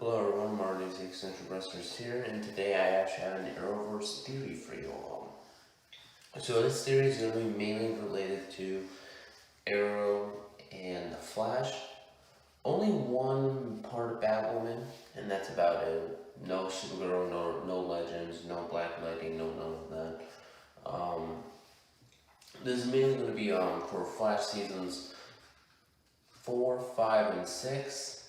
Hello everyone, Marty's the Eccentric Wrestlers here, and today I actually have an Arrowverse theory for you all. So this theory is going to be mainly related to Arrow and the Flash. Only one part of Batwoman, and that's about it. No Supergirl, no Legends, no Black Lightning, no none of that. This is mainly going to be for Flash seasons 4, 5, and 6.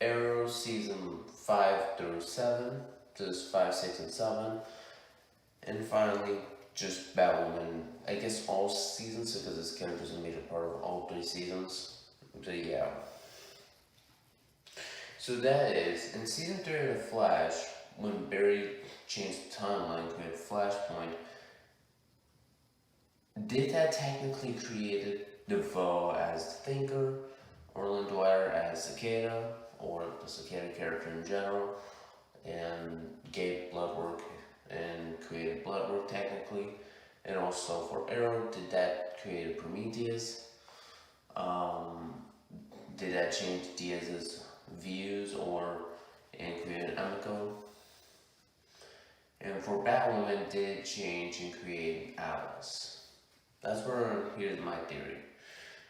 Arrow season 5 through 7, just 5, 6, and 7, and finally just Batwoman. I guess all seasons because this character is a major part of all 3 seasons. So yeah. So that is in season 3 of the Flash, when Barry changed the timeline, created Flashpoint. Did that technically create DeVoe as the Thinker, or Lynn Dwyer as Cicada, or the Cicada character in general, and gave Bloodwork and created Bloodwork technically? And also for Arrow, did that create Prometheus? Did that change Diaz's views and create Emiko? And for Batwoman, did it change and create Alice? That's where here's my theory.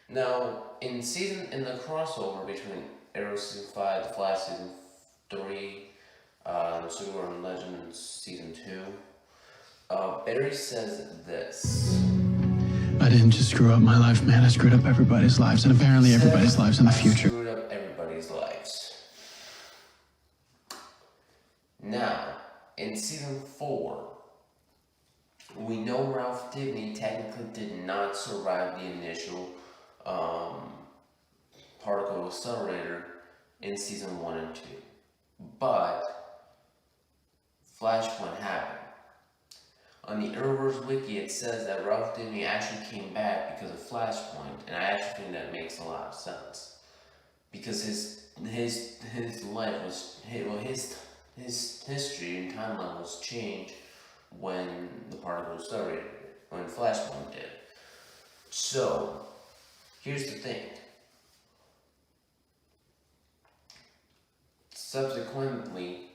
Now, in the crossover between Arrow season 5, The Flash season 3, Supergirl and Legends season 2, Barry says this. I didn't just screw up my life, man. I screwed up everybody's lives, and apparently everybody's lives in the future. Screwed up everybody's lives. Now, in season 4, we know Ralph Dibny technically did not survive the initial particle accelerator in season 1 and 2. But Flashpoint happened. On the Arrowverse wiki, it says that Ralph Dibny actually came back because of Flashpoint, and I actually think that makes a lot of sense because his life was his history and timeline was changed when the particle accelerator, when Flashpoint did. So here's the thing. Subsequently,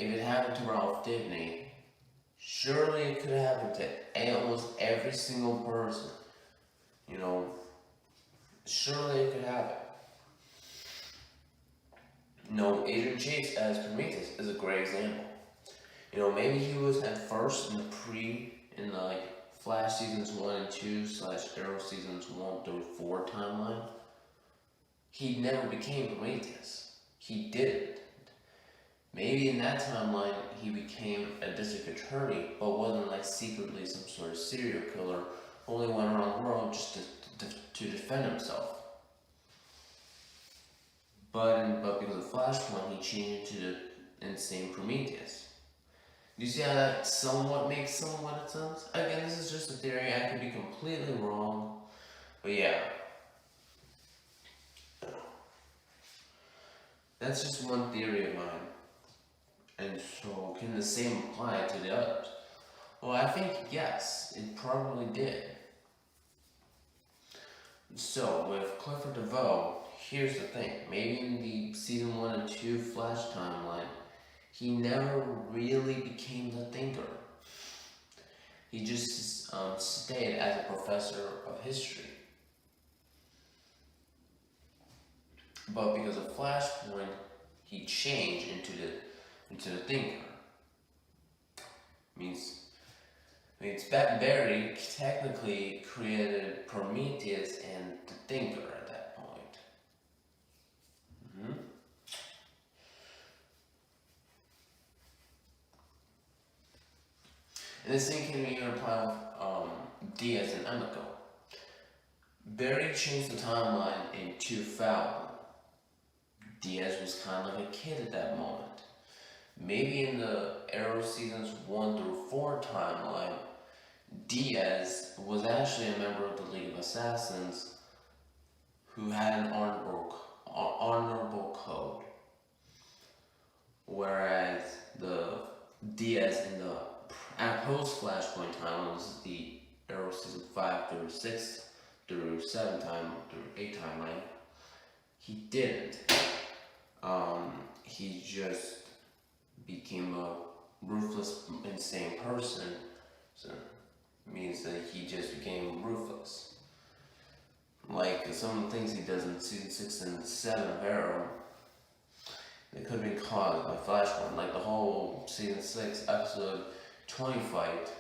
if it happened to Ralph Dibny, surely it could happen to almost every single person. Surely it could happen. Adrian Chase as Prometheus is a great example. Maybe he was at first in the Flash seasons 1 and 2 / Arrow seasons 1 through 4 timeline. He never became Prometheus. He didn't. Maybe in that timeline he became a district attorney, but wasn't secretly some sort of serial killer, only went around the world just to defend himself. But because of Flashpoint, he changed into the insane Prometheus. Do you see how that makes somewhat sense? Again, this is just a theory. I could be completely wrong, but yeah. That's just one theory of mine. And so, can the same apply to the others? Well, I think yes, it probably did. So, with Clifford DeVoe, here's the thing. Maybe in the season 1 and 2 Flash timeline, he never really became the Thinker. He just stayed as a professor of history. But because of Flashpoint, he changed into the Thinker. Means Barry technically created Prometheus and the Thinker at that point. And this thing can even apply with Diaz and Emiko. Barry changed the timeline in 2000. Diaz was kind of like a kid at that moment. Maybe in the Arrow seasons 1 through 4 timeline, Diaz was actually a member of the League of Assassins who had an honorable code. Whereas the Diaz in the post-Flashpoint timeline was the Arrow season 5 through 6 through 7 through 8 timeline. He didn't. he just became a ruthless, insane person. So it means that he just became ruthless. Like some of the things he does in season 6 and 7 of Arrow, it could be caused by Flashpoint. Like the whole season 6 episode 20 fight.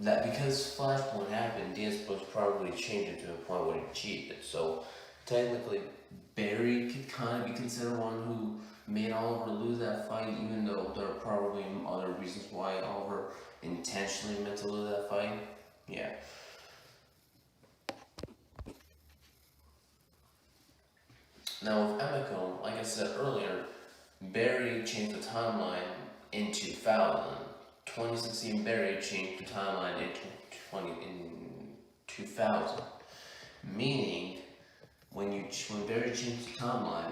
That because Flashpoint happened, Diaz was probably changed it to a point where he cheated. So technically, Barry could kind of be considered one who made Oliver lose that fight, even though there are probably other reasons why Oliver intentionally meant to lose that fight. Yeah. Now with Emiko, like I said earlier, Barry changed the timeline in 2000. 2016 Barry changed the timeline in 2000. Meaning, when Barry changed the timeline,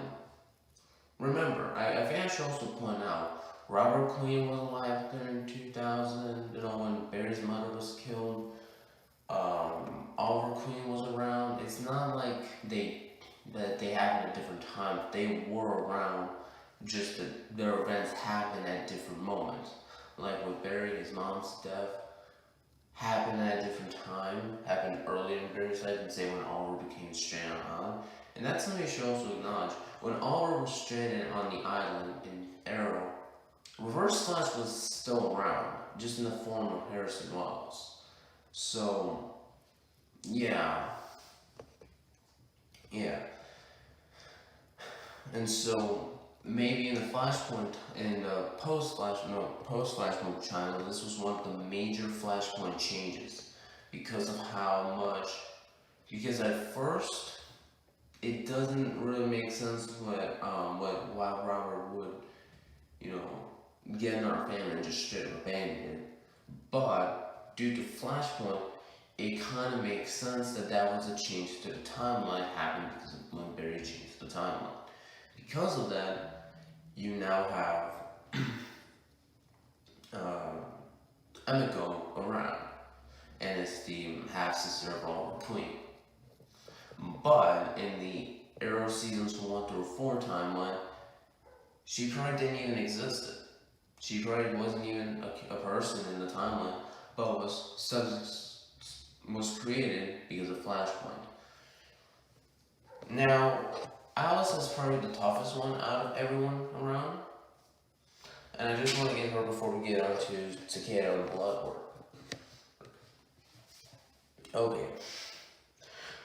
remember, I should also point out, Robert Queen was alive during 2000, when Barry's mother was killed. Oliver Queen was around. It's not like they happened at different times. They were around, just that their events happened at different moments. Like with Barry, his mom's death happened at a different time, happened earlier in Barry's life, and say when Oliver became stranded on the island. And that's something you should also acknowledge. When Oliver was stranded on the island in Arrow, Reverse Flash was still around, just in the form of Harrison Wells. So, yeah. And so, maybe in the Flashpoint, in the post-Flashpoint channel, this was one of the major Flashpoint changes because of because at first, it doesn't really make sense why Robert would, get another family and just straight up abandon it. But, due to Flashpoint, it kind of makes sense that was a change to the timeline happened because of when Barry changed the timeline. Because of that, you now have Emiko around, and it's the half-sister of Oliver Queen. But in the Arrow seasons 1 through 4 timeline, she probably didn't even exist. She probably wasn't even a person in the timeline, but was created because of Flashpoint. Now, Alice is probably the toughest one out of everyone around. And I just want to get her before we get on to Cicada and Bloodwork. Okay.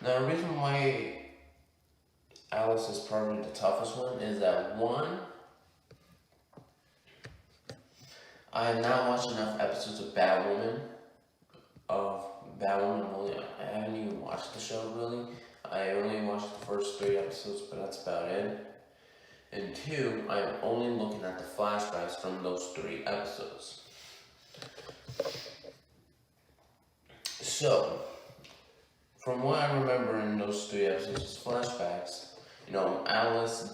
Now, the reason why Alice is probably the toughest one is that, one, I have not watched enough episodes of Batwoman. I haven't even watched the show, really. I only watched the first 3 episodes, but that's about it. And 2, I'm only looking at the flashbacks from those 3 episodes. So, from what I remember in those 3 episodes as flashbacks, Alice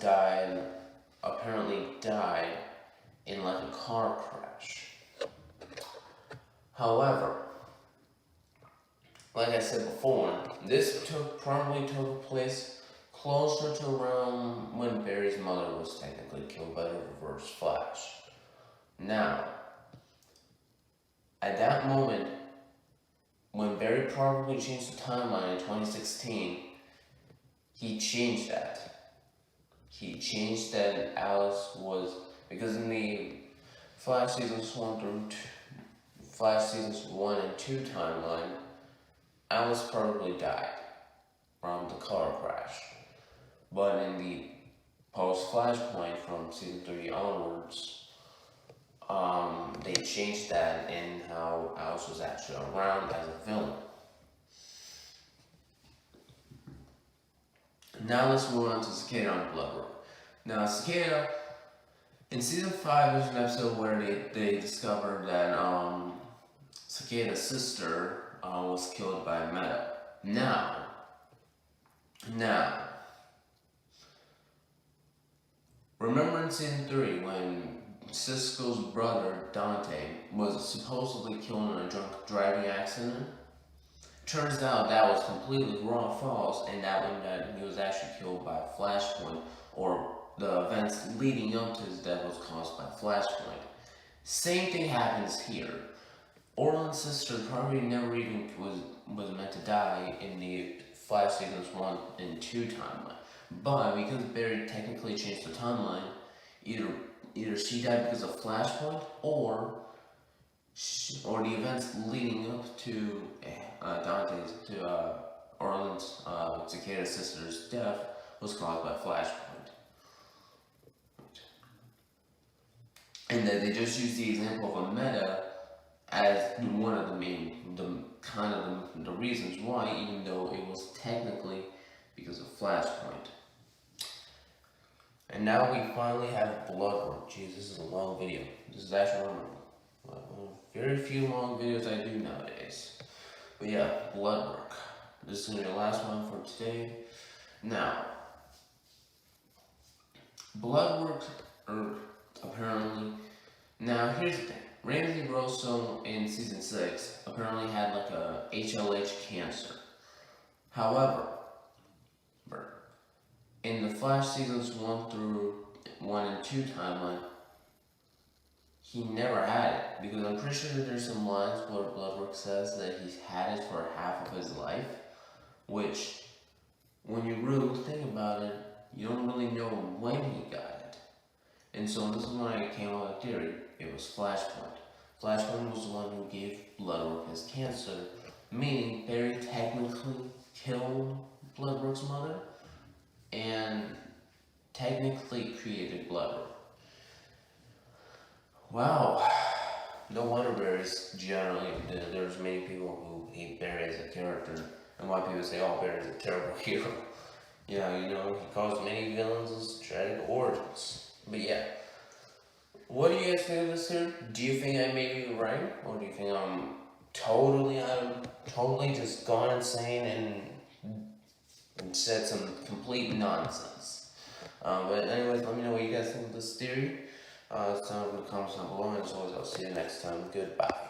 apparently died in like a car crash. However, like I said before, this probably took place closer to around when Barry's mother was technically killed by the Reverse Flash. Now, at that moment, when Barry probably changed the timeline in 2016, he changed that. He changed that Alice was, because in the Flash seasons 1 and 2 timeline, Alice probably died from the car crash. But in the post-Flashpoint from season 3 onwards, they changed that in how Alice was actually around as a villain. Now let's move on to Cicada and Bloodwork. Now Cicada, in season 5 there's an episode where they discovered that Cicada's sister was killed by Meta. Now, remember in season 3 when Cisco's brother, Dante, was supposedly killed in a drunk driving accident? Turns out that was completely false, and that he was actually killed by Flashpoint, or the events leading up to his death was caused by Flashpoint. Same thing happens here. Orland's sister probably never even was meant to die in the Flash Seasons 1 and 2 timeline. But because Barry technically changed the timeline, either she died because of Flashpoint, or the events leading up to Orland's Cicada sister's death was caused by Flashpoint. And that they just used the example of a meta as one of the reasons why, even though it was technically because of Flashpoint. And now we finally have Bloodwork. Jeez, this is a long video. This is actually one of very few long videos I do nowadays. But yeah, Bloodwork. This is going to be the last one for today. Now, Bloodwork, apparently... Now, here's the thing. Ramsey Rosso in Season 6 apparently had like a HLH cancer. However, in the Flash Seasons 1 and 2 timeline, he never had it. Because I'm pretty sure that there's some lines where Bloodwork says that he's had it for half of his life. Which, when you really think about it, you don't really know when he got it. And so this is when I came up with a theory. It was Flashpoint. Flashpoint was the one who gave Bloodwork his cancer, meaning Barry technically killed Bloodwork's mother and technically created Bloodwork. Wow. No wonder Barry's generally, there's many people who hate Barry as a character, and why people say, oh, Barry's a terrible hero. Yeah, he caused many villains' tragic origins. But yeah. What do you guys think of this here? Do you think I may be right? Or do you think I'm totally just gone insane and said some complete nonsense? But anyways, let me know what you guys think of this theory. It's down in the comments down below, and as always, I'll see you next time. Goodbye.